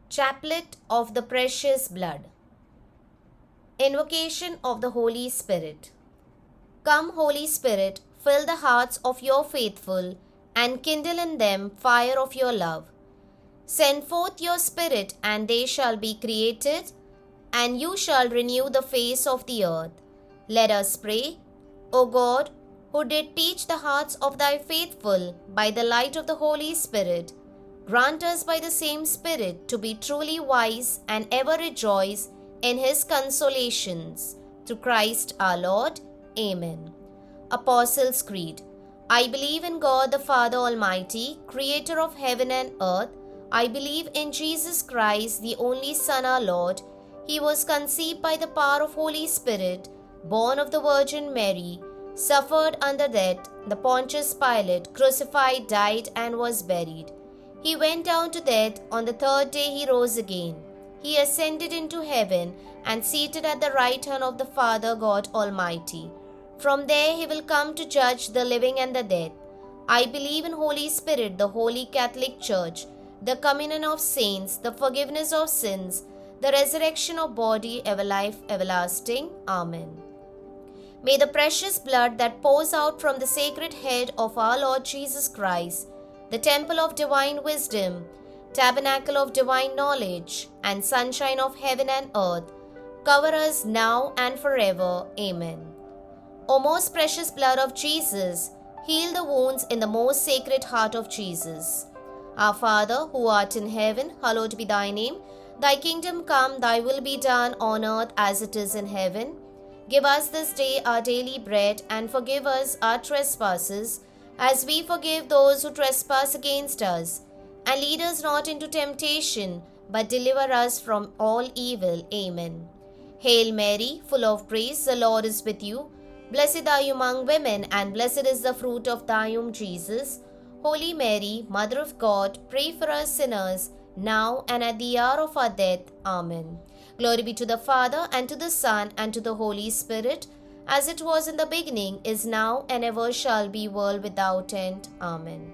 Chaplet of the Precious Blood. Invocation of the Holy Spirit. Come, Holy Spirit, fill the hearts of your faithful and kindle in them fire of your love. Send forth your Spirit, and they shall be created, and you shall renew the face of the earth. Let us pray. O God, who did teach the hearts of thy faithful by the light of the Holy Spirit, grant us by the same Spirit to be truly wise and ever rejoice in his consolations. Through Christ our Lord. Amen. Apostles' Creed. I believe in God the Father Almighty, creator of heaven and earth. I believe in Jesus Christ, the only Son, our Lord. He was conceived by the power of Holy Spirit, born of the Virgin Mary, suffered under death, the Pontius Pilate, crucified, died, and was buried. He went down to death. On the third day he rose again. He ascended into heaven and seated at the right hand of the Father God Almighty. From there he will come to judge the living and the dead. I believe in Holy Spirit, the Holy Catholic Church, the communion of saints, the forgiveness of sins, the resurrection of body, ever life everlasting. Amen. May the precious blood that pours out from the sacred head of our Lord Jesus Christ, the temple of divine wisdom, tabernacle of divine knowledge, and sunshine of heaven and earth, cover us now and forever. Amen. O most precious blood of Jesus, heal the wounds in the most sacred heart of Jesus. Our Father, who art in heaven, hallowed be thy name. Thy kingdom come, thy will be done on earth as it is in heaven. Give us this day our daily bread, and forgive us our trespasses, as we forgive those who trespass against us. And lead us not into temptation, but deliver us from all evil. Amen. Hail Mary, full of grace, the Lord is with you. Blessed are you among women, and blessed is the fruit of thy womb, Jesus. Holy Mary, Mother of God, pray for us sinners, now and at the hour of our death. Amen. Glory be to the Father, and to the Son, and to the Holy Spirit, as it was in the beginning, is now, and ever shall be, world without end. Amen.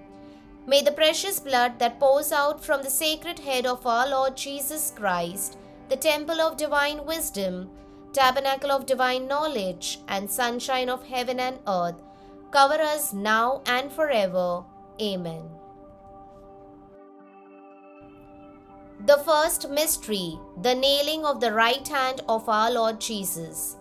May the precious blood that pours out from the sacred head of our Lord Jesus Christ, the temple of divine wisdom, tabernacle of divine knowledge, and sunshine of heaven and earth, cover us now and forever. Amen. The first mystery, the nailing of the right hand of our Lord Jesus.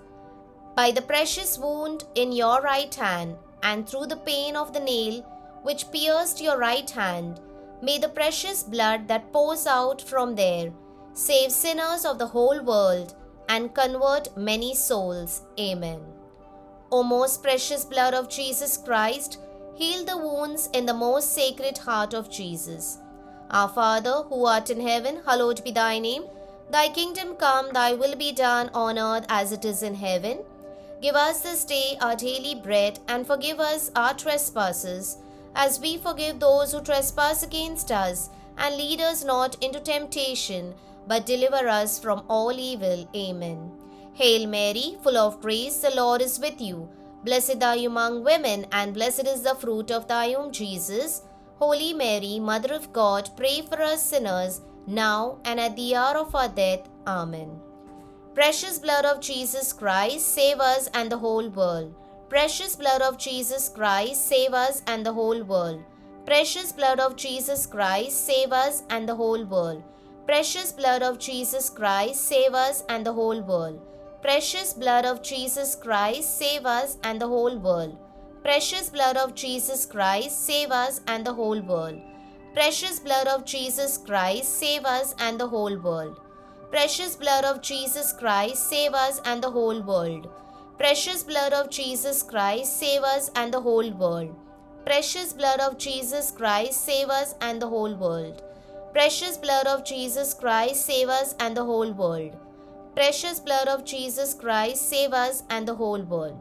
By the precious wound in your right hand, and through the pain of the nail which pierced your right hand, may the precious blood that pours out from there save sinners of the whole world and convert many souls. Amen. O most precious blood of Jesus Christ, heal the wounds in the most sacred heart of Jesus. Our Father, who art in heaven, hallowed be thy name. Thy kingdom come, thy will be done on earth as it is in heaven. Give us this day our daily bread, and forgive us our trespasses, as we forgive those who trespass against us. And lead us not into temptation, but deliver us from all evil. Amen. Hail Mary, full of grace, the Lord is with you. Blessed are you among women, and blessed is the fruit of thy womb, Jesus. Holy Mary, Mother of God, pray for us sinners, now and at the hour of our death. Amen. Precious blood of Jesus Christ, save us and the whole world. Precious blood of Jesus Christ, save us and the whole world. Precious blood of Jesus Christ, save us and the whole world. Precious blood of Jesus Christ, save us and the whole world. Precious blood of Jesus Christ, save us and the whole world. Precious blood of Jesus Christ, save us and the whole world. Precious blood of Jesus Christ, save us and the whole world. Precious blood of Jesus Christ, save us and the whole world. Precious blood of Jesus Christ, save us and the whole world. Precious blood of Jesus Christ, save us and the whole world. Precious blood of Jesus Christ, save us and the whole world. Precious blood of Jesus Christ, save us and the whole world.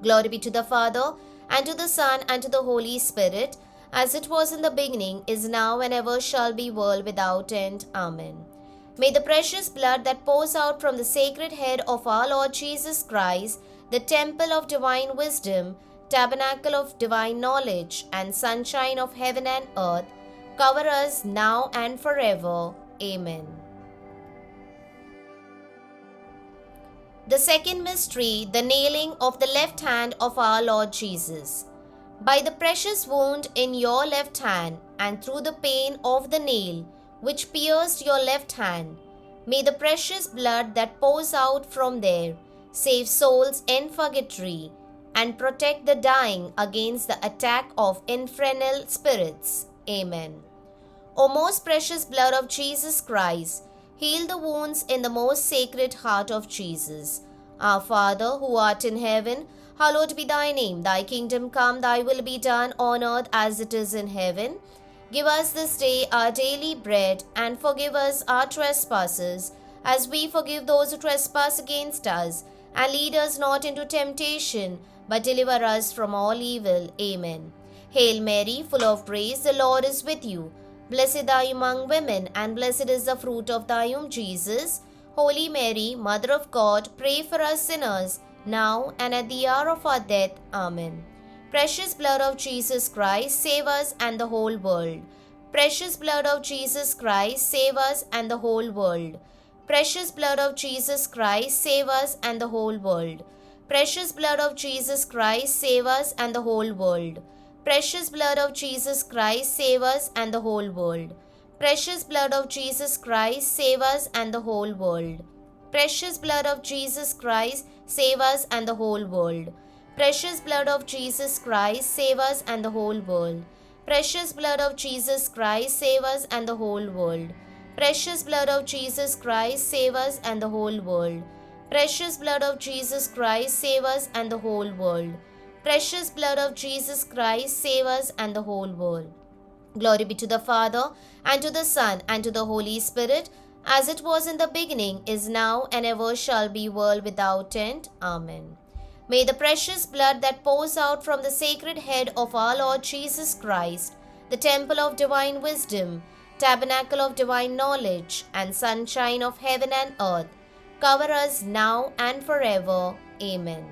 Glory be to the Father, and to the Son, and to the Holy Spirit, as it was in the beginning, is now, and ever shall be, world without end. Amen. May the precious blood that pours out from the sacred head of our Lord Jesus Christ, the temple of divine wisdom, tabernacle of divine knowledge, and sunshine of heaven and earth, cover us now and forever. Amen. The second mystery, the nailing of the left hand of our Lord Jesus. By the precious wound in your left hand, and through the pain of the nail which pierced your left hand, may the precious blood that pours out from there save souls in purgatory and protect the dying against the attack of infernal spirits. Amen. O most precious blood of Jesus Christ, heal the wounds in the most sacred heart of Jesus. Our Father, who art in heaven, hallowed be thy name. Thy kingdom come, thy will be done on earth as it is in heaven. Give us this day our daily bread, and forgive us our trespasses, as we forgive those who trespass against us. And lead us not into temptation, but deliver us from all evil. Amen. Hail Mary, full of grace, the Lord is with you. Blessed are you among women, and blessed is the fruit of thy womb, Jesus. Holy Mary, Mother of God, pray for us sinners, now and at the hour of our death. Amen. Precious blood of Jesus Christ, save us and the whole world. Precious blood of Jesus Christ, save us and the whole world. Precious blood of Jesus Christ, save us and the whole world. Precious blood of Jesus Christ, save us and the whole world. Precious blood of Jesus Christ, save us and the whole world. Precious blood of Jesus Christ, save us and the whole world. Precious blood of Jesus Christ, save us and the whole world. Precious blood of Jesus Christ, save us and the whole world. Precious blood of Jesus Christ, save us and the whole world. Precious blood of Jesus Christ, save us and the whole world. Precious blood of Jesus Christ, save us and the whole world. Precious blood of Jesus Christ, save us and the whole world. Glory be to the Father, and to the Son, and to the Holy Spirit, as it was in the beginning, is now, and ever shall be, world without end. Amen. May the precious blood that pours out from the sacred head of our Lord Jesus Christ, the temple of divine wisdom, tabernacle of divine knowledge, and sunshine of heaven and earth, cover us now and forever. Amen.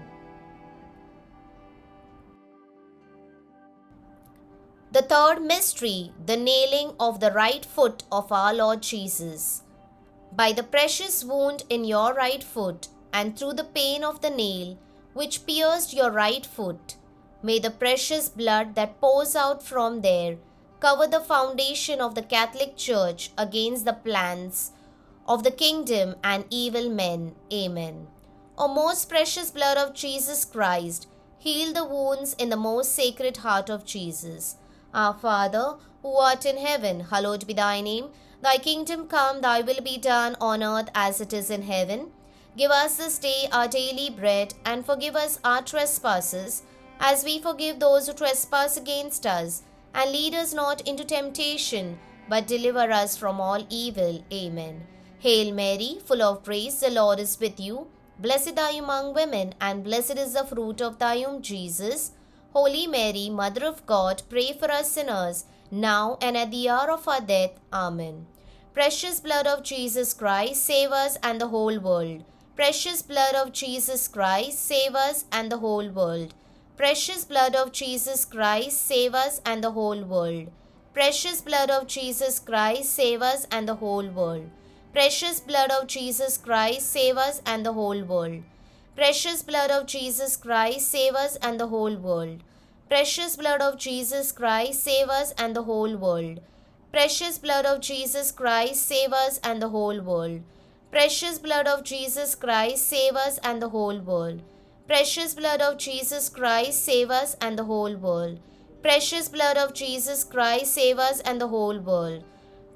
The third mystery, the nailing of the right foot of our Lord Jesus. By the precious wound in your right foot, and through the pain of the nail which pierced your right foot, may the precious blood that pours out from there cover the foundation of the Catholic Church against the plans of the kingdom and evil men. Amen. O most precious blood of Jesus Christ, heal the wounds in the most sacred heart of Jesus. Our Father, who art in heaven, hallowed be thy name. Thy kingdom come, thy will be done on earth as it is in heaven. Give us this day our daily bread, and forgive us our trespasses, as we forgive those who trespass against us. And lead us not into temptation, but deliver us from all evil. Amen. Hail Mary, full of grace, the Lord is with you. Blessed are you among women, and blessed is the fruit of thy womb, Jesus. Holy Mary, Mother of God, pray for us sinners, now and at the hour of our death. Amen. Precious blood of Jesus Christ, save us and the whole world. Precious blood of Jesus Christ, save us and the whole world. Precious blood of Jesus Christ, save us and the whole world. Precious blood of Jesus Christ, save us and the whole world. Precious blood of Jesus Christ, save us and the whole world. Precious blood of Jesus Christ, save us and the whole world. Precious blood of Jesus Christ, save us and the whole world. Precious blood of Jesus Christ, save us and the whole world. Precious blood of Jesus Christ, save us and the whole world. Precious blood of Jesus Christ, save us and the whole world. Precious blood of Jesus Christ, save us and the whole world.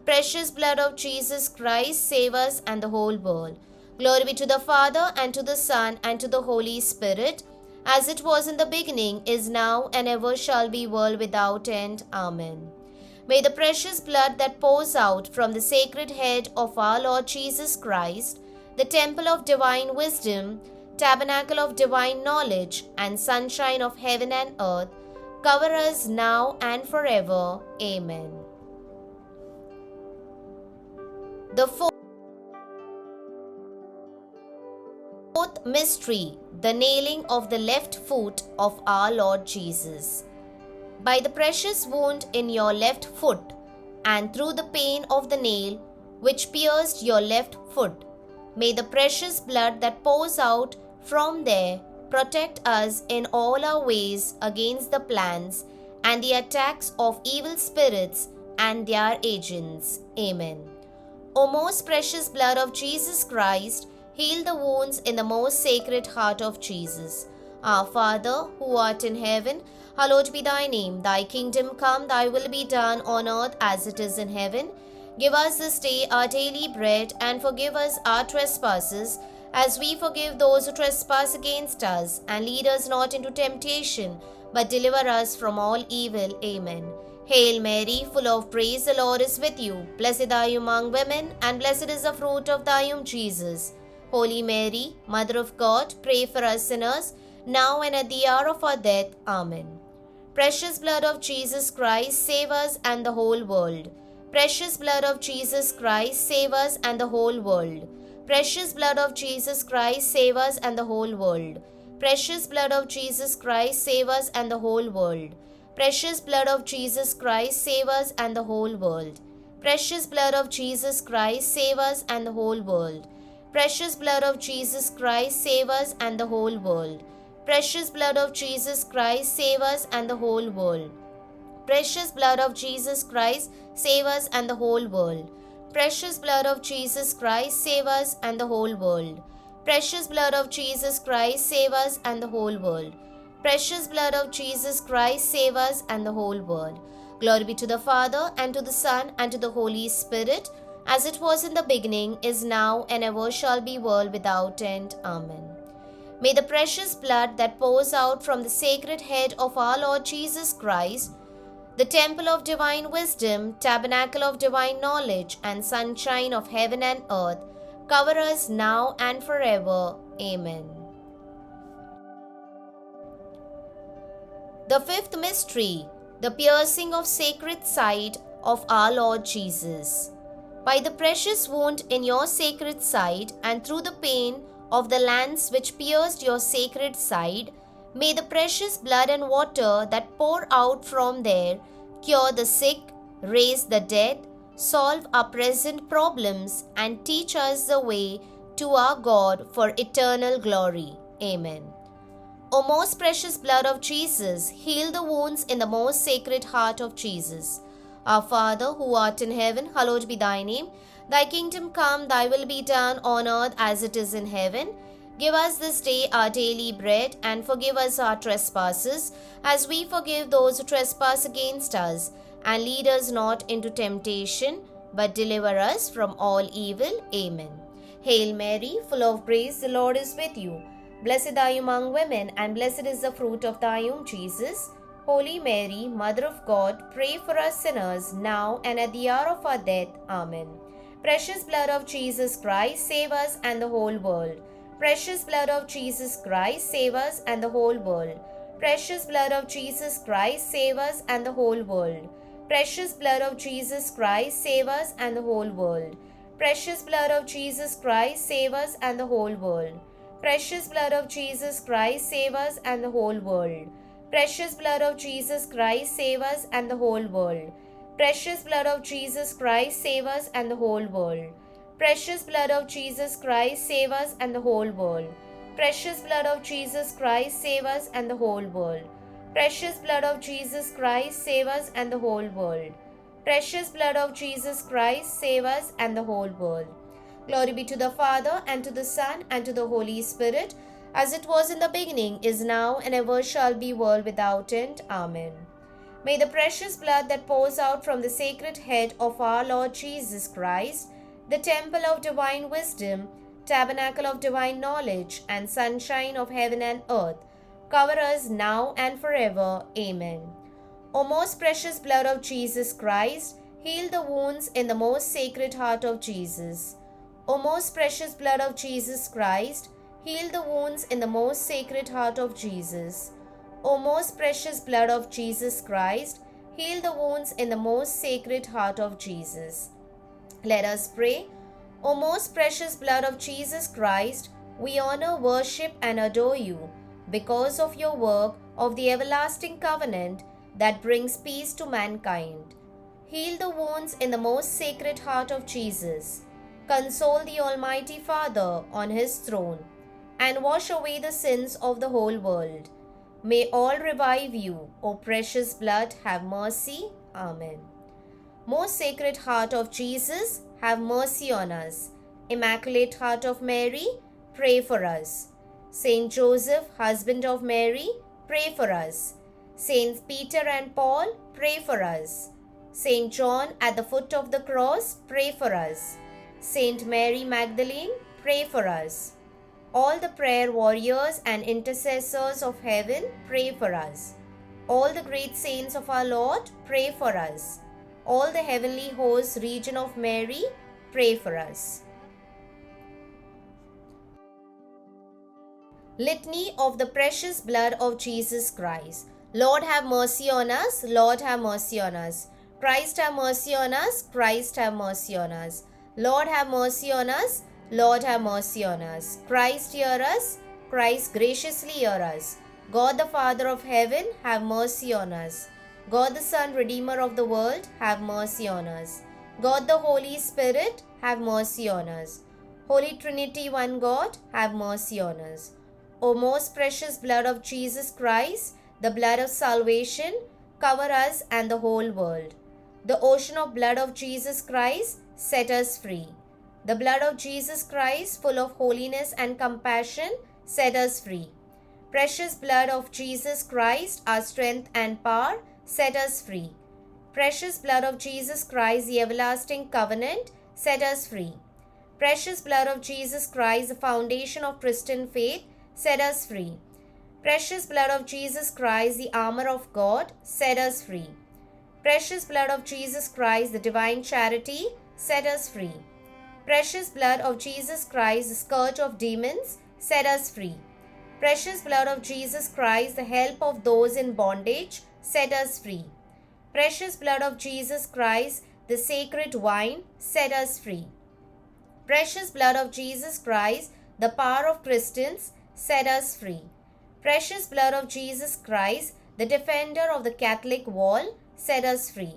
Precious blood of Jesus Christ, save us and the whole world. Glory be to the Father, and to the Son, and to the Holy Spirit, as it was in the beginning, is now, and ever shall be, world without end. Amen. May the precious blood that pours out from the sacred head of our Lord Jesus Christ, the temple of divine wisdom, tabernacle of divine knowledge, and sunshine of heaven and earth, cover us now and forever. Amen. The fourth mystery, the nailing of the left foot of our Lord Jesus. By the precious wound in your left foot, and through the pain of the nail which pierced your left foot. May the precious blood that pours out from there protect us in all our ways against the plans and the attacks of evil spirits and their agents. Amen. O most precious blood of Jesus Christ, heal the wounds in the most sacred heart of Jesus. Our Father, who art in heaven, hallowed be thy name. Thy kingdom come, thy will be done on earth as it is in heaven. Give us this day our daily bread, and forgive us our trespasses, as we forgive those who trespass against us. And lead us not into temptation, but deliver us from all evil. Amen. Hail Mary, full of praise, the Lord is with you. Blessed are you among women, and blessed is the fruit of thy womb, Jesus. Holy Mary, Mother of God, pray for us sinners, now and at the hour of our death. Amen. Precious blood of Jesus Christ, save us and the whole world. Precious blood of Jesus Christ, save us and the whole world. Precious blood of Jesus Christ, save us and the whole world. Precious blood of Jesus Christ, save us and the whole world. Precious blood of Jesus Christ, save us and the whole world. Precious blood of Jesus Christ, save us and the whole world. Precious blood of Jesus Christ, save us and the whole world. Precious blood of Jesus Christ, save us and the whole world. Precious blood of Jesus Christ, save us and the whole world. Precious blood of Jesus Christ, save us and the whole world. Precious blood of Jesus Christ, save us and the whole world. Precious blood of Jesus Christ, save us and the whole world. Glory be to the Father, and to the Son, and to the Holy Spirit, as it was in the beginning, is now, and ever shall be, world without end. Amen. May the precious blood that pours out from the sacred head of our Lord Jesus Christ, the temple of divine wisdom, tabernacle of divine knowledge, and sunshine of heaven and earth, cover us now and forever. Amen. The fifth mystery, the piercing of sacred side of our Lord Jesus. By the precious wound in your sacred side, and through the pain of the lance which pierced your sacred side, may the precious blood and water that pour out from there cure the sick, raise the dead, solve our present problems, and teach us the way to our God for eternal glory. Amen. O most precious blood of Jesus, heal the wounds in the most sacred heart of Jesus. Our Father, who art in heaven, hallowed be thy name. Thy kingdom come, thy will be done on earth as it is in heaven. Give us this day our daily bread, and forgive us our trespasses, as we forgive those who trespass against us. And lead us not into temptation, but deliver us from all evil. Amen. Hail Mary, full of grace, the Lord is with you. Blessed are you among women, and blessed is the fruit of thy womb, Jesus. Holy Mary, Mother of God, pray for us sinners, now and at the hour of our death. Amen. Precious blood of Jesus Christ, save us and the whole world. Precious blood of Jesus Christ, save us and the whole world. Precious blood of Jesus Christ, save us and the whole world. Precious blood of Jesus Christ, save us and the whole world. Precious blood of Jesus Christ, save us and the whole world. Precious blood of Jesus Christ, save us and the whole world. Precious blood of Jesus Christ, save us and the whole world. Precious blood of Jesus Christ, save us and the whole world. Precious blood of Jesus Christ, save us and the whole world. Precious blood of Jesus Christ, save us and the whole world. Precious blood of Jesus Christ, save us and the whole world. Precious blood of Jesus Christ, save us and the whole world. Glory be to the Father, and to the Son, and to the Holy Spirit, as it was in the beginning, is now, and ever shall be, world without end. Amen. May the precious blood that pours out from the sacred head of our Lord Jesus Christ, the temple of divine wisdom, tabernacle of divine knowledge, and sunshine of heaven and earth, cover us now and forever. Amen. O most precious blood of Jesus Christ, heal the wounds in the most sacred heart of Jesus. O most precious blood of Jesus Christ, heal the wounds in the most sacred heart of Jesus. O most precious blood of Jesus Christ, heal the wounds in the most sacred heart of Jesus. Let us pray. O most precious blood of Jesus Christ, we honor, worship, and adore you because of your work of the everlasting covenant that brings peace to mankind. Heal the wounds in the most sacred heart of Jesus. Console the Almighty Father on his throne, and wash away the sins of the whole world. May all revive you, O precious blood, have mercy. Amen. Most Sacred Heart of Jesus, have mercy on us. Immaculate Heart of Mary, pray for us. Saint Joseph, husband of Mary, pray for us. Saints Peter and Paul, pray for us. Saint John at the foot of the cross, pray for us. Saint Mary Magdalene, pray for us. All the prayer warriors and intercessors of heaven, pray for us. All the great saints of our Lord, pray for us. All the heavenly hosts, region of Mary, pray for us. Litany of the precious blood of Jesus Christ. Lord, have mercy on us. Lord, have mercy on us. Christ, have mercy on us. Christ, have mercy on us. Lord, have mercy on us. Lord, have mercy on us. Christ, hear us. Christ, graciously hear us. God the Father of heaven, have mercy on us. God the Son, Redeemer of the world, have mercy on us. God the Holy Spirit, have mercy on us. Holy Trinity, one God, have mercy on us. O most precious blood of Jesus Christ, the blood of salvation, cover us and the whole world. The ocean of blood of Jesus Christ, set us free. The blood of Jesus Christ, full of holiness and compassion, set us free. Precious blood of Jesus Christ, our strength and power, set us free. Precious blood of Jesus Christ, the everlasting covenant, set us free. Precious blood of Jesus Christ, the foundation of Christian faith, set us free. Precious blood of Jesus Christ, the armor of God, set us free. Precious blood of Jesus Christ, the divine charity, set us free. Precious blood of Jesus Christ, the scourge of demons, set us free. Precious blood of Jesus Christ, the help of those in bondage, set us free. Precious blood of Jesus Christ, the sacred wine, set us free. Precious blood of Jesus Christ, the power of Christians, set us free. Precious blood of Jesus Christ, the defender of the Catholic wall, set us free.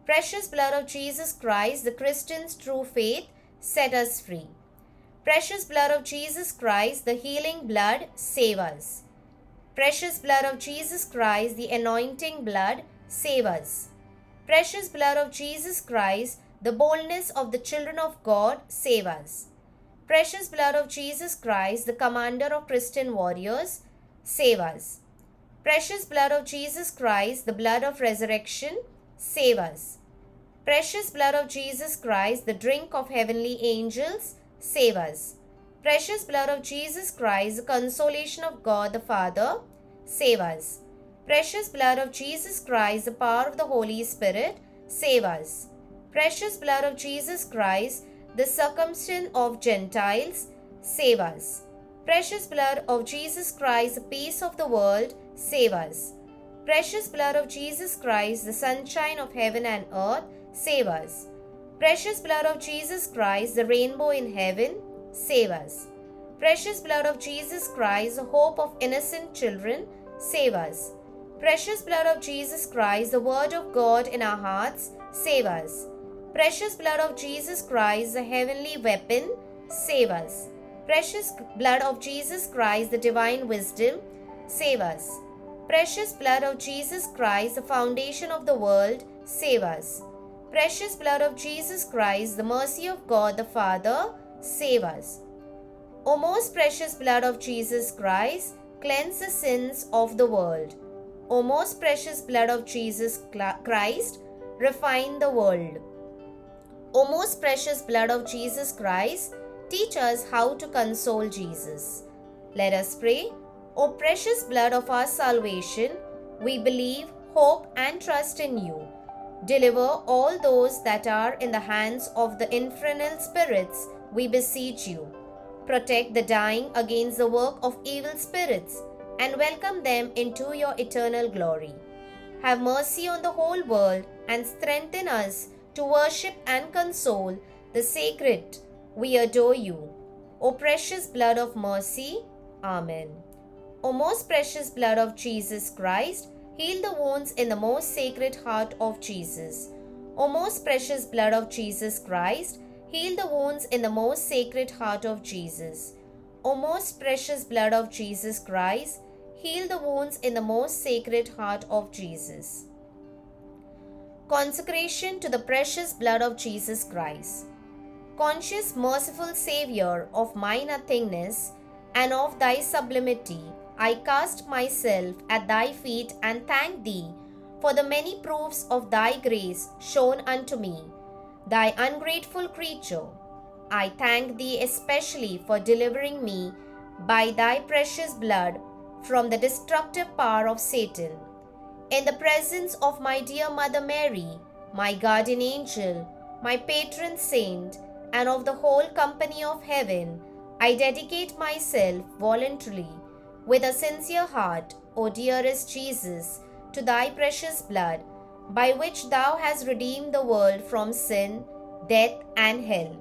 Precious blood of Jesus Christ, the Christian's true faith, set us free. Precious blood of Jesus Christ, the healing blood, save us. Precious blood of Jesus Christ, the anointing blood, save us. Precious blood of Jesus Christ, the boldness of the children of God, save us. Precious blood of Jesus Christ, the commander of Christian warriors, save us. Precious blood of Jesus Christ, the blood of resurrection, save us. Precious blood of Jesus Christ, the drink of heavenly angels, save us. Precious blood of Jesus Christ, the consolation of God the Father, save us. Precious blood of Jesus Christ, the power of the Holy Spirit, save us. Precious blood of Jesus Christ, the circumcision of Gentiles, save us. Precious blood of Jesus Christ, the peace of the world, save us. Precious blood of Jesus Christ, the sunshine of heaven and earth, save us. Precious blood of Jesus Christ, the rainbow in heaven, save us. Precious blood of Jesus Christ, the hope of innocent children, save us. Precious blood of Jesus Christ, the word of God in our hearts, save us. Precious blood of Jesus Christ, the heavenly weapon, save us. Precious blood of Jesus Christ, the divine wisdom, save us. Precious blood of Jesus Christ, the foundation of the world, save us. Precious blood of Jesus Christ, the mercy of God the Father, save us. O most precious blood of Jesus Christ, cleanse the sins of the world. O most precious blood of Jesus Christ, refine the world. O most precious blood of Jesus Christ, teach us how to console Jesus. Let us pray. O precious blood of our salvation, we believe, hope and trust in you. Deliver all those that are in the hands of the infernal spirits, we beseech you. Protect the dying against the work of evil spirits and welcome them into your eternal glory. Have mercy on the whole world and strengthen us to worship and console the sacred. We adore you. O precious blood of mercy. Amen. O most precious blood of Jesus Christ, heal the wounds in the most sacred heart of Jesus. O most precious blood of Jesus Christ, heal the wounds in the most sacred heart of Jesus. O most precious blood of Jesus Christ, heal the wounds in the most sacred heart of Jesus. Consecration to the precious blood of Jesus Christ. Conscious, merciful Saviour of my nothingness and of thy sublimity, I cast myself at thy feet and thank thee for the many proofs of thy grace shown unto me, thy ungrateful creature. I thank thee especially for delivering me by thy precious blood from the destructive power of Satan. In the presence of my dear Mother Mary, my guardian angel, my patron saint, and of the whole company of heaven, I dedicate myself voluntarily with a sincere heart, O dearest Jesus, to thy precious blood, by which thou hast redeemed the world from sin, death, and hell.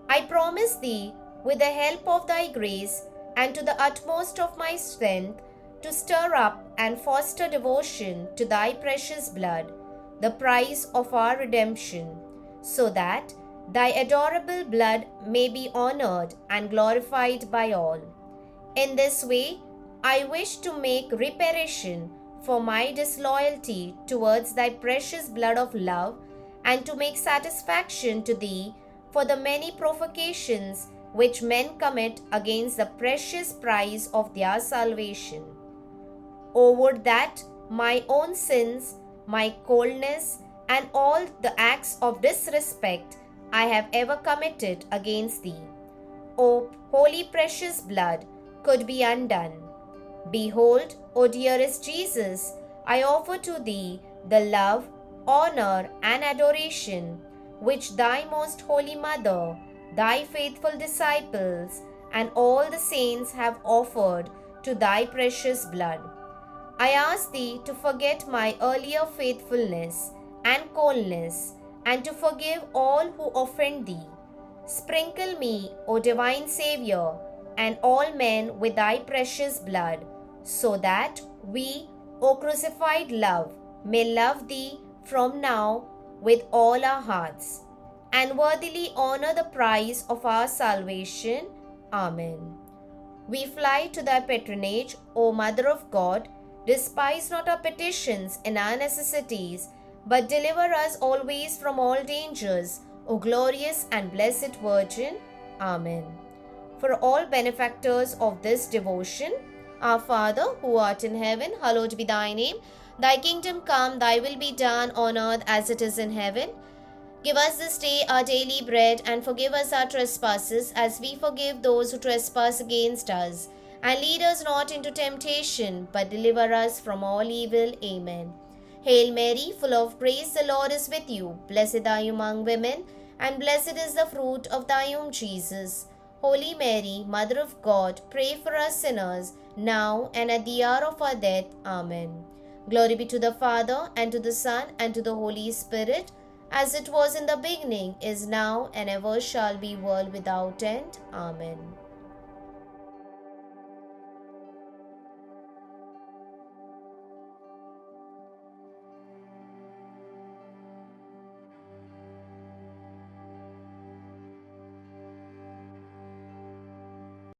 I promise thee, with the help of thy grace, and to the utmost of my strength, to stir up and foster devotion to thy precious blood, the price of our redemption, so that thy adorable blood may be honored and glorified by all. In this way, I wish to make reparation for my disloyalty towards thy precious blood of love, and to make satisfaction to thee for the many provocations which men commit against the precious prize of their salvation. O would that my own sins, my coldness, and all the acts of disrespect I have ever committed against thee, O holy precious blood, could be undone. Behold, O dearest Jesus, I offer to thee the love, honor, and adoration which thy most holy mother, thy faithful disciples, and all the saints have offered to thy precious blood. I ask thee to forget my earlier faithfulness and coldness, and to forgive all who offend thee. Sprinkle me, O divine Saviour, and all men with thy precious blood, so that we, O crucified love, may love thee from now with all our hearts, and worthily honor the prize of our salvation. Amen. We fly to thy patronage, O Mother of God. Despise not our petitions and our necessities, but deliver us always from all dangers, O glorious and blessed Virgin. Amen. For all benefactors of this devotion, Our Father, who art in heaven, hallowed be thy name. Thy kingdom come, thy will be done on earth as it is in heaven. Give us this day our daily bread, and forgive us our trespasses, as we forgive those who trespass against us. And lead us not into temptation, but deliver us from all evil. Amen. Hail Mary, full of grace, the Lord is with you. Blessed are you among women, and blessed is the fruit of thy womb, Jesus. Holy Mary, Mother of God, pray for us sinners, now and at the hour of our death. Amen. Glory be to the Father, and to the Son, and to the Holy Spirit, as it was in the beginning, is now, and ever shall be, world without end. Amen.